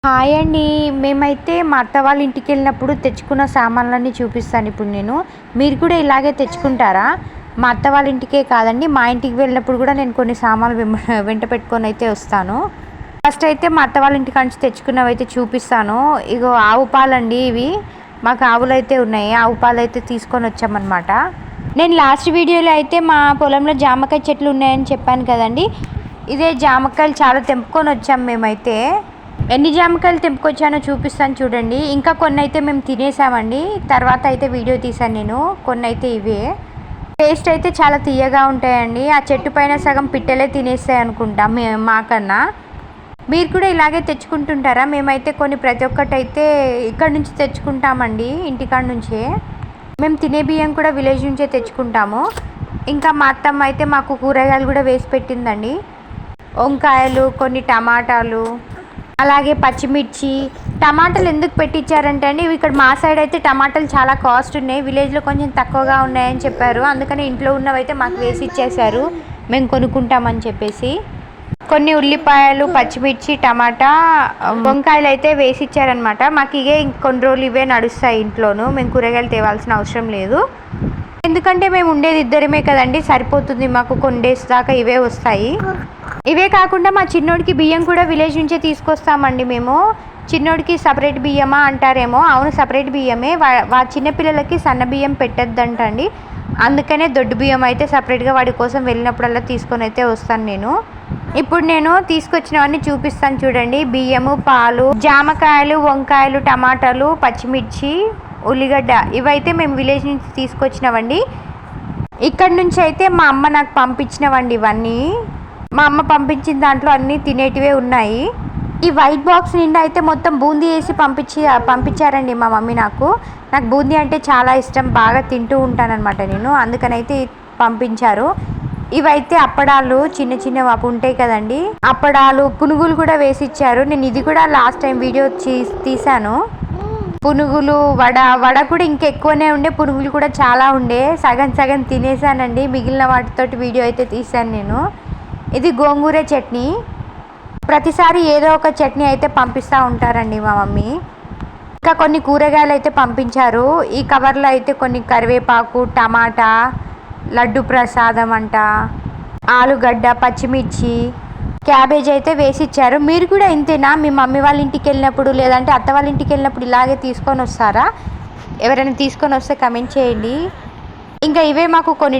Hi అండి. మేమైతే మా అత్త వాళ్ళ ఇంటికెళ్ళినప్పుడు తెచ్చుకున్న సామాన్లన్నీ చూపిస్తాను ఇప్పుడు నేను. మీరు కూడా ఇలాగే తెచ్చుకుంటారా? మా అత్త వాళ్ళ ఇంటికే కాదండి, మా ఇంటికి వెళ్ళినప్పుడు కూడా నేను కొన్ని సామాన్లు వెంట పెట్టుకొని అయితే వస్తాను. ఫస్ట్ అయితే మా అత్త వాళ్ళ ఇంటి కాంచి తెచ్చుకున్నవి అయితే చూపిస్తాను. ఇగో ఆవు పాలండి ఇవి. మాకు ఆవులు అయితే ఉన్నాయి. ఆవు పాలు అయితే తీసుకొని వచ్చామన్నమాట. నేను లాస్ట్ వీడియోలో అయితే మా పొలంలో జామకాయ చెట్లు ఉన్నాయని చెప్పాను కదండి. ఇదే జామకాయలు చాలా తెంపుకొని వచ్చాం మేమైతే. ఎన్ని జామకాయలు తెంపుకొచ్చానో చూపిస్తాను చూడండి. ఇంకా కొన్ని అయితే మేము తినేసామండి. తర్వాత అయితే వీడియో తీశాను నేను. కొన్ని అయితే ఇవే. టేస్ట్ అయితే చాలా తీయగా ఉంటాయండి. ఆ చెట్టు పైన సగం పిట్టలే తినేస్తాయి అనుకుంటా మాకన్నా. మీరు కూడా ఇలాగే తెచ్చుకుంటుంటారా? మేమైతే కొన్ని ప్రతి ఒక్కటి అయితే ఇక్కడ నుంచి తెచ్చుకుంటామండి, ఇంటికాడ నుంచే. మేము తినే బియ్యం కూడా విలేజ్ నుంచే తెచ్చుకుంటాము. ఇంకా మా అత్తమ్మ అయితే మాకు కూరగాయలు కూడా వేసి పెట్టిందండి. వంకాయలు, కొన్ని టమాటాలు, అలాగే పచ్చిమిర్చి. టమాటాలు ఎందుకు పెట్టించారంటే అండి, ఇక్కడ మా సైడ్ అయితే టమాటాలు చాలా కాస్ట్ ఉన్నాయి, విలేజ్లో కొంచెం తక్కువగా ఉన్నాయని చెప్పారు. అందుకని ఇంట్లో ఉన్నవైతే మాకు వేసి ఇచ్చేసారు, మేము కొనుక్కుంటామని చెప్పేసి. కొన్ని ఉల్లిపాయలు, పచ్చిమిర్చి, టమాటా, వంకాయలు అయితే వేసి ఇచ్చారనమాట. మాకు ఇవే కొన్ని రోజులు ఇవే నడుస్తాయి ఇంట్లోనూ. మేము కూరగాయలు తేవాల్సిన అవసరం లేదు, ఎందుకంటే మేము ఉండేది ఇద్దరమే కదండి, సరిపోతుంది మాకు. కొన్ని డేస్ దాకా ఇవే వస్తాయి. ఇవే కాకుండా మా చిన్నోడికి బియ్యం కూడా విలేజ్ నుంచే తీసుకొస్తామండి మేము. చిన్నోడికి సపరేట్ బియ్యమా అంటారేమో, అవును సపరేట్ బియ్యమే. చిన్నపిల్లలకి సన్న బియ్యం పెట్టద్దంటండి, అందుకనే దొడ్డు బియ్యం అయితే సపరేట్గా వాడి కోసం వెళ్ళినప్పుడల్లా తీసుకొని అయితే వస్తాను నేను. ఇప్పుడు నేను తీసుకొచ్చినవన్నీ చూపిస్తాను చూడండి. బియ్యము, పాలు, జామకాయలు, వంకాయలు, టమాటాలు, పచ్చిమిర్చి, ఉల్లిగడ్డ. ఇవైతే మేము విలేజ్ నుంచి తీసుకొచ్చినవండి. ఇక్కడ నుంచి అయితే మా అమ్మ నాకు పంపించినవండి ఇవన్నీ. మా అమ్మ పంపించిన దాంట్లో అన్నీ తినేటివే ఉన్నాయి. ఈ వైట్ బాక్స్ నిండా అయితే మొత్తం బూందీ వేసి పంపించారండి మా మమ్మీ నాకు. నాకు బూందీ అంటే చాలా ఇష్టం, బాగా తింటూ ఉంటానన్నమాట నేను, అందుకనైతే పంపించారు. ఇవైతే అప్పడాలు, చిన్న చిన్నవి అవి ఉంటాయి కదండి, అప్పడాలు, పునుగులు కూడా వేసి ఇచ్చారు. నేను ఇది కూడా లాస్ట్ టైం వీడియో తీశాను. పునుగులు, వడ కూడా ఇంకా ఎక్కువనే ఉండే, పునుగులు కూడా చాలా ఉండే. సగం సగం తినేసానండి, మిగిలిన వాటితోటి వీడియో అయితే తీశాను నేను. ఇది గోంగూర చట్నీ. ప్రతిసారి ఏదో ఒక చట్నీ అయితే పంపిస్తూ ఉంటారండి మా మమ్మీ. ఇంకా కొన్ని కూరగాయలు అయితే పంపించారు. ఈ కవర్లో అయితే కొన్ని కరివేపాకు, టమాటా, లడ్డు ప్రసాదం అంట, ఆలుగడ్డ, పచ్చిమిర్చి, క్యాబేజ్ అయితే వేసి ఇచ్చారు. మీరు కూడా ఇంతేనా? మీ మమ్మీ వాళ్ళ ఇంటికి వెళ్ళినప్పుడు లేదంటే అత్త వాళ్ళ ఇంటికి వెళ్ళినప్పుడు ఇలాగే తీసుకొని వస్తారా? ఎవరైనా తీసుకొని వస్తే కమెంట్ చేయండి. ఇంకా ఇవే మాకు కొన్ని